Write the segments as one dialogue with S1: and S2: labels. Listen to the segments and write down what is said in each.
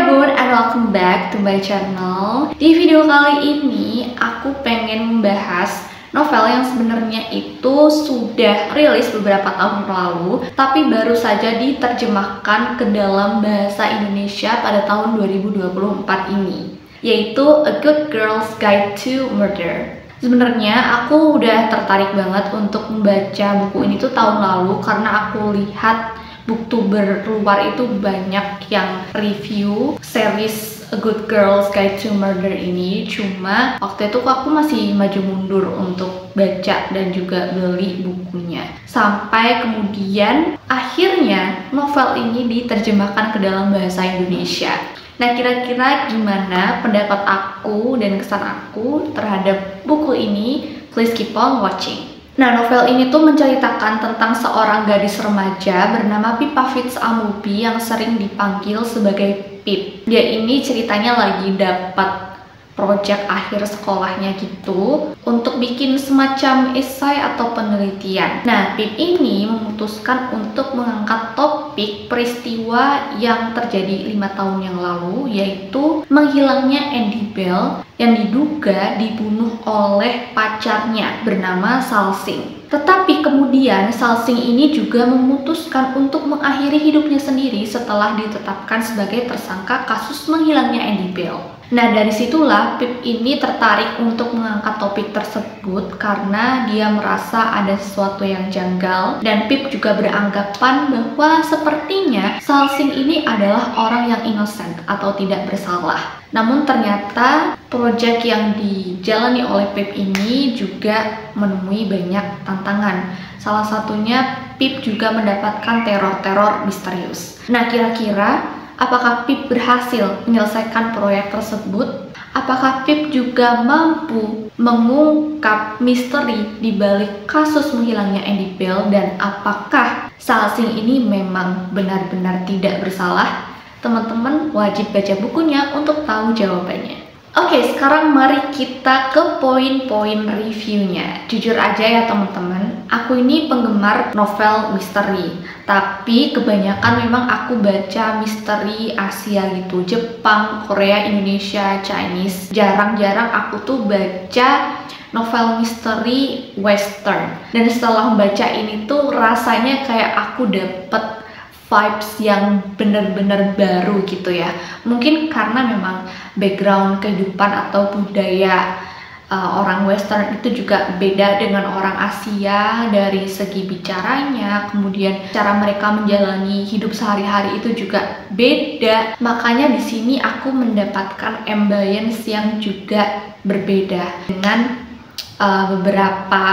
S1: everyone and welcome back to my channel. Di video kali ini aku pengen membahas novel yang sebenarnya itu sudah rilis beberapa tahun lalu, tapi baru saja diterjemahkan ke dalam bahasa Indonesia pada tahun 2024 ini, yaitu A Good Girl's Guide to Murder. Sebenarnya aku udah tertarik banget untuk membaca buku ini tuh tahun lalu karena aku lihat booktuber luar itu banyak yang review series A Good Girl's Guide to Murder ini. Cuma waktu itu aku masih maju mundur untuk baca dan juga beli bukunya. Sampai kemudian akhirnya novel ini diterjemahkan ke dalam bahasa Indonesia. Nah, kira-kira gimana pendapat aku dan kesan aku terhadap buku ini? Please keep on watching. Nah, novel ini tuh menceritakan tentang seorang gadis remaja bernama Pipa Fitz Amubi yang sering dipanggil sebagai Pip. Dia ini ceritanya lagi dapat project akhir sekolahnya gitu untuk bikin semacam esai atau penelitian. Nah, Pip ini memutuskan untuk mengangkat topik peristiwa yang terjadi 5 tahun yang lalu, yaitu menghilangnya Andy Bell yang diduga dibunuh oleh pacarnya bernama Salsing. Tetapi kemudian Salsing ini juga memutuskan untuk mengakhiri hidupnya sendiri setelah ditetapkan sebagai tersangka kasus menghilangnya Andy Bell. Nah, dari situlah Pip ini tertarik untuk mengangkat topik tersebut karena dia merasa ada sesuatu yang janggal, dan Pip juga beranggapan bahwa sepertinya Salsing ini adalah orang yang innocent atau tidak bersalah. Namun ternyata proyek yang dijalani oleh Pip ini juga menemui banyak tantangan. Salah satunya Pip juga mendapatkan teror-teror misterius. Nah, kira-kira apakah Pip berhasil menyelesaikan proyek tersebut? Apakah Pip juga mampu mengungkap misteri di balik kasus menghilangnya Andy Bell? Dan apakah Salsing ini memang benar-benar tidak bersalah? Teman-teman wajib baca bukunya untuk tahu jawabannya. Oke, sekarang mari kita ke poin-poin reviewnya. Jujur aja ya teman-teman, aku ini penggemar novel misteri. Tapi kebanyakan memang aku baca misteri Asia gitu, Jepang, Korea, Indonesia, Chinese. Jarang-jarang aku tuh baca novel misteri Western. Dan setelah membaca ini tuh rasanya kayak aku dapet vibes yang bener-bener baru gitu ya. Mungkin karena memang background kehidupan atau budaya orang Western itu juga beda dengan orang Asia dari segi bicaranya, kemudian cara mereka menjalani hidup sehari-hari itu juga beda. Makanya di sini aku mendapatkan ambience yang juga berbeda dengan beberapa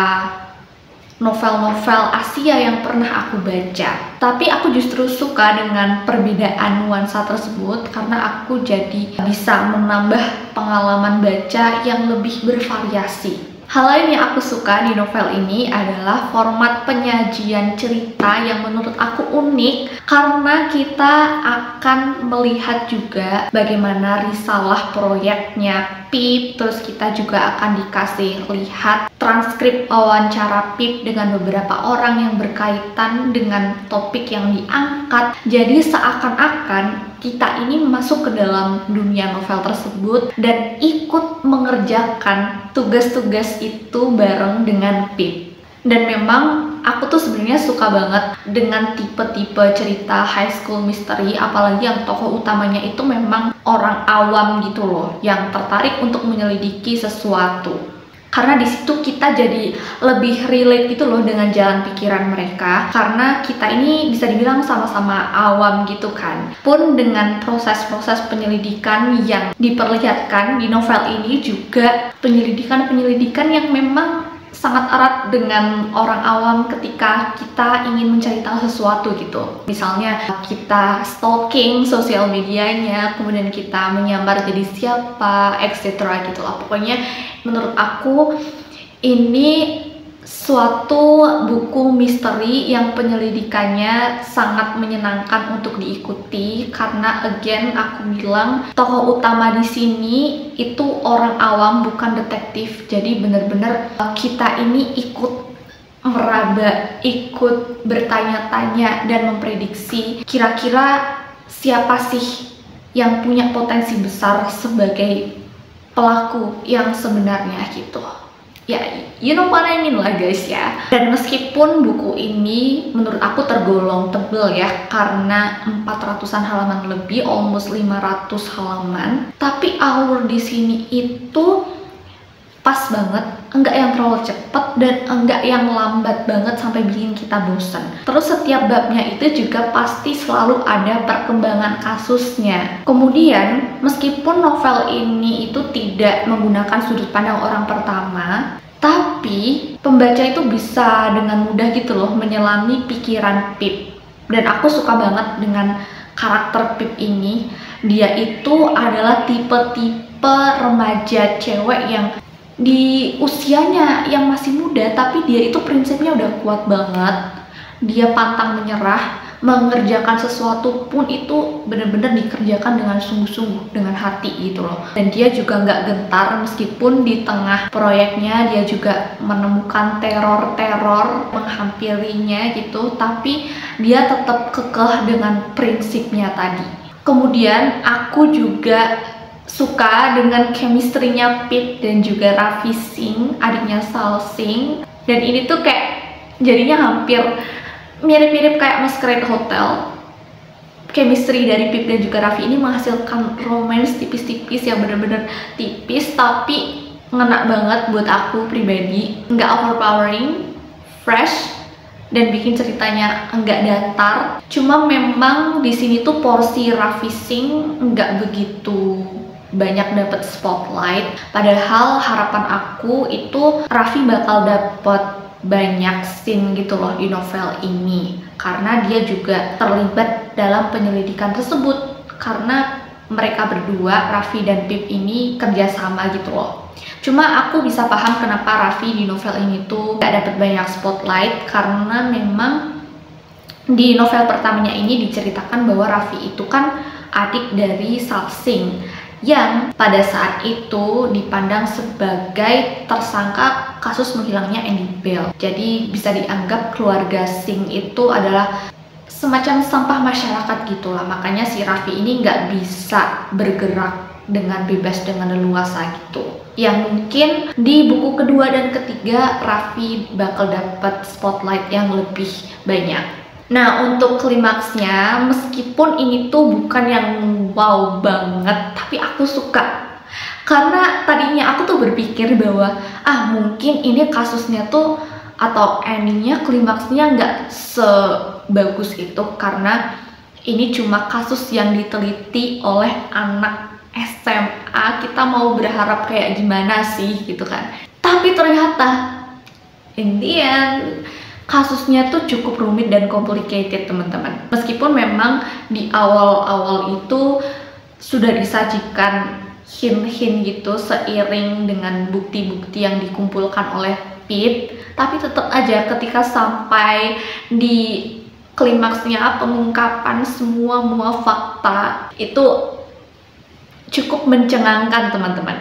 S1: novel-novel Asia yang pernah aku baca. Tapi aku justru suka dengan perbedaan nuansa tersebut karena aku jadi bisa menambah pengalaman baca yang lebih bervariasi. Hal lain yang aku suka di novel ini adalah format penyajian cerita yang menurut aku unik karena kita akan melihat juga bagaimana risalah proyeknya Pip, terus kita juga akan dikasih lihat transkrip wawancara Pip dengan beberapa orang yang berkaitan dengan topik yang diangkat. Jadi seakan-akan kita ini masuk ke dalam dunia novel tersebut dan ikut mengerjakan tugas-tugas itu bareng dengan Pip. Dan memang aku tuh sebenarnya suka banget dengan tipe-tipe cerita high school mystery, apalagi yang tokoh utamanya itu memang orang awam gitu loh, yang tertarik untuk menyelidiki sesuatu. Karena di situ kita jadi lebih relate gitu loh dengan jalan pikiran mereka, karena kita ini bisa dibilang sama-sama awam gitu kan. Pun dengan proses-proses penyelidikan yang diperlihatkan di novel ini juga penyelidikan yang memang sangat erat dengan orang awam ketika kita ingin mencari tahu sesuatu gitu. Misalnya kita stalking sosial medianya, kemudian kita menyamar jadi siapa, etc. gitu lah. Pokoknya menurut aku ini suatu buku misteri yang penyelidikannya sangat menyenangkan untuk diikuti karena again aku bilang tokoh utama di sini itu orang awam bukan detektif. Jadi bener-bener kita ini ikut meraba, ikut bertanya-tanya dan memprediksi kira-kira siapa sih yang punya potensi besar sebagai pelaku yang sebenarnya gitu. Ya, you know what I mean lah guys ya. Dan meskipun buku ini menurut aku tergolong tebel ya, karena 400-an halaman lebih, almost 500 halaman, tapi alur di sini itu pas banget, enggak yang terlalu cepet dan enggak yang lambat banget sampai bikin kita bosen. Terus setiap babnya itu juga pasti selalu ada perkembangan kasusnya. Kemudian meskipun novel ini itu tidak menggunakan sudut pandang orang pertama, tapi pembaca itu bisa dengan mudah gitu loh menyelami pikiran Pip. Dan aku suka banget dengan karakter Pip ini. Dia itu adalah tipe-tipe remaja cewek yang di usianya yang masih muda, tapi dia itu prinsipnya udah kuat banget. Dia pantang menyerah, mengerjakan sesuatu pun itu benar-benar dikerjakan dengan sungguh-sungguh, dengan hati gitu loh. Dan dia juga nggak gentar meskipun di tengah proyeknya dia juga menemukan teror-teror menghampirinya gitu, tapi dia tetap kekeh dengan prinsipnya tadi. Kemudian aku juga suka dengan chemistry-nya Pip dan juga Raffi Singh, adiknya Sal Singh. Dan ini tuh kayak jadinya hampir mirip-mirip kayak Masquerade Hotel. Chemistry dari Pip dan juga Raffi ini menghasilkan romance tipis-tipis yang bener-bener tipis, tapi ngena banget buat aku pribadi. Nggak overpowering, fresh, dan bikin ceritanya nggak datar. Cuma memang di sini tuh porsi Raffi Singh nggak begitu banyak dapat spotlight, padahal harapan aku itu Raffi bakal dapat banyak scene gitu loh di novel ini, karena dia juga terlibat dalam penyelidikan tersebut, karena mereka berdua, Raffi dan Pip ini kerjasama gitu loh. Cuma aku bisa paham kenapa Raffi di novel ini tuh gak dapat banyak spotlight, karena memang di novel pertamanya ini diceritakan bahwa Raffi itu kan adik dari Sal Singh yang pada saat itu dipandang sebagai tersangka kasus menghilangnya Andy Bell. Jadi bisa dianggap keluarga Singh itu adalah semacam sampah masyarakat gitulah. Makanya si Raffi ini nggak bisa bergerak dengan bebas, dengan leluasa gitu. Yang mungkin di buku kedua dan ketiga Raffi bakal dapat spotlight yang lebih banyak. Nah, untuk klimaksnya, meskipun ini tuh bukan yang wow banget, tapi aku suka. Karena tadinya aku tuh berpikir bahwa mungkin ini kasusnya tuh atau endingnya, klimaksnya nggak sebagus itu, karena ini cuma kasus yang diteliti oleh anak SMA. Kita mau berharap kayak gimana sih gitu kan. Tapi ternyata in the end kasusnya tuh cukup rumit dan complicated teman-teman. Meskipun memang di awal-awal itu sudah disajikan hint-hint gitu seiring dengan bukti-bukti yang dikumpulkan oleh Pip, tapi tetap aja ketika sampai di klimaksnya pengungkapan semua fakta itu cukup mencengangkan teman-teman.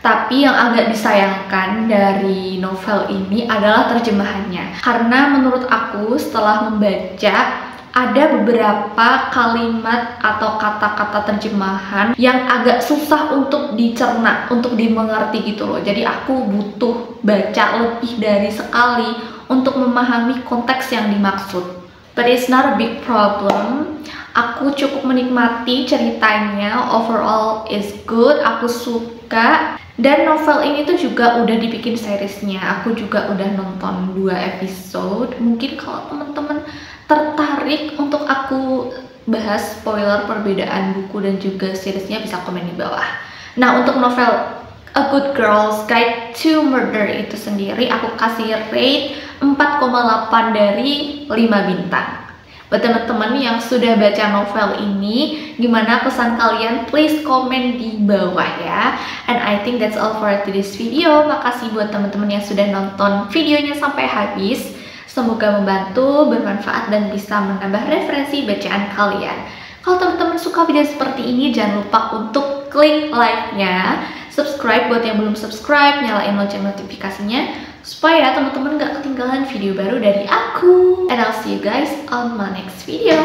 S1: Tapi yang agak disayangkan dari novel ini adalah terjemahannya. Karena menurut aku setelah membaca, ada beberapa kalimat atau kata-kata terjemahan yang agak susah untuk dicerna, untuk dimengerti gitu loh. Jadi aku butuh baca lebih dari sekali untuk memahami konteks yang dimaksud. But it's not a big problem. Aku cukup menikmati ceritanya, overall is good, aku suka. Dan novel ini tuh juga udah dibikin seriesnya. Aku juga udah nonton 2 episode. Mungkin kalau teman-teman tertarik untuk aku bahas spoiler perbedaan buku dan juga seriesnya, bisa komen di bawah. Nah, untuk novel A Good Girl's Guide to Murder itu sendiri aku kasih rate 4,8 dari 5 bintang. Buat teman-teman yang sudah baca novel ini, gimana pesan kalian? Please komen di bawah ya. And I think that's all for today's video. Makasih buat teman-teman yang sudah nonton videonya sampai habis. Semoga membantu, bermanfaat, dan bisa menambah referensi bacaan kalian. Kalau teman-teman suka video seperti ini, jangan lupa untuk klik like-nya, subscribe buat yang belum subscribe, nyalain lonceng notifikasinya, supaya teman-teman gak ketinggalan video baru dari aku. And I'll see you guys on my next video.